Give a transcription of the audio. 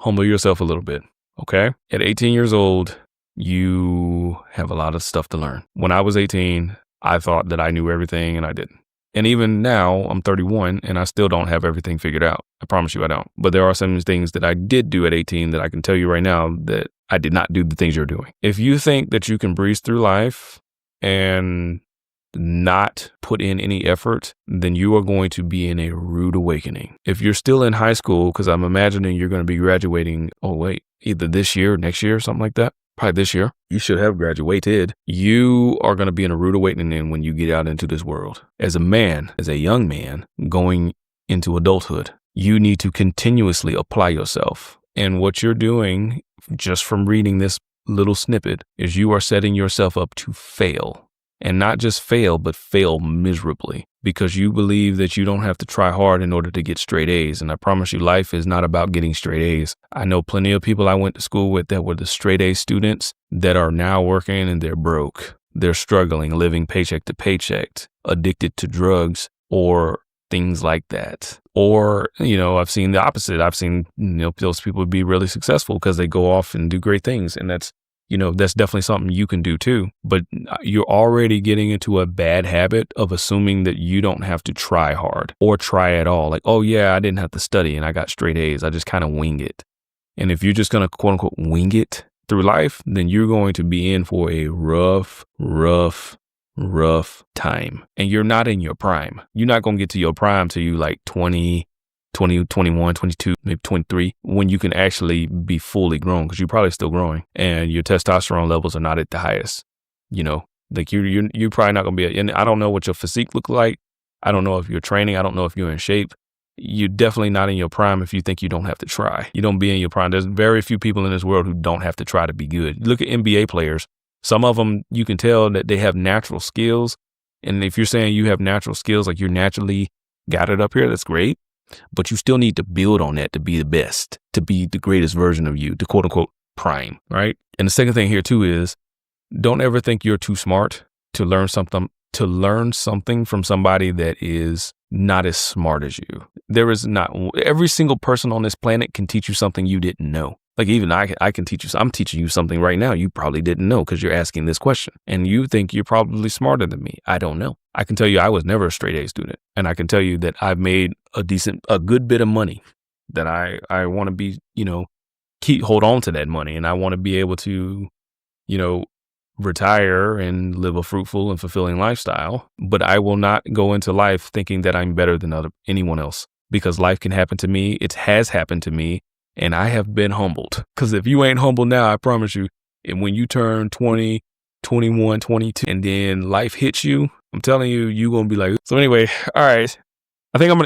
humble yourself a little bit. Okay. At 18 years old, you have a lot of stuff to learn. When I was 18, I thought that I knew everything and I didn't. And even now, I'm 31 and I still don't have everything figured out. I promise you I don't. But there are some things that I did do at 18 that I can tell you right now that I did not do the things you're doing. If you think that you can breeze through life and not put in any effort, then you are going to be in a rude awakening. If you're still in high school, because I'm imagining you're going to be graduating, either this year or next year or something like that. Probably this year. You should have graduated. You are going to be in a rude awakening when you get out into this world. As a man, as a young man going into adulthood, you need to continuously apply yourself. And what you're doing, just from reading this little snippet, is you are setting yourself up to fail. And not just fail, but fail miserably, because you believe that you don't have to try hard in order to get straight A's. And I promise you, life is not about getting straight A's. I know plenty of people I went to school with that were the straight A students that are now working and they're broke. They're struggling, living paycheck to paycheck, addicted to drugs or things like that. Or, I've seen the opposite. I've seen, those people be really successful because they go off and do great things. And that's definitely something you can do too. But you're already getting into a bad habit of assuming that you don't have to try hard or try at all. Like, oh yeah, I didn't have to study and I got straight A's. I just kind of wing it. And if you're just going to quote unquote wing it through life, then you're going to be in for a rough time. And you're not in your prime. You're not going to get to your prime till you like 20, 21, 22, maybe 23, when you can actually be fully grown, because you're probably still growing and your testosterone levels are not at the highest. Like you're probably not going to be, and I don't know what your physique looks like. I don't know if you're training. I don't know if you're in shape. You're definitely not in your prime if you think you don't have to try. You don't be in your prime. There's very few people in this world who don't have to try to be good. Look at NBA players. Some of them, you can tell that they have natural skills. And if you're saying you have natural skills, like you're naturally got it up here, that's great. But you still need to build on that to be the best, to be the greatest version of you, to quote unquote prime, right? And the second thing here too is don't ever think you're too smart to learn something from somebody that is not as smart as you. There is not, every single person on this planet can teach you something you didn't know. Like even I can teach you, I'm teaching you something right now you probably didn't know because you're asking this question and you think you're probably smarter than me. I don't know. I can tell you I was never a straight A student, and I can tell you that I've made a good bit of money that I want to be, hold on to that money, and I want to be able to, retire and live a fruitful and fulfilling lifestyle. But I will not go into life thinking that I'm better than anyone else, because life can happen to me. It has happened to me. And I have been humbled, because if you ain't humble now, I promise you, and when you turn 20, 21, 22, and then life hits you, I'm telling you, you're going to be like, so anyway, all right, I think I'm going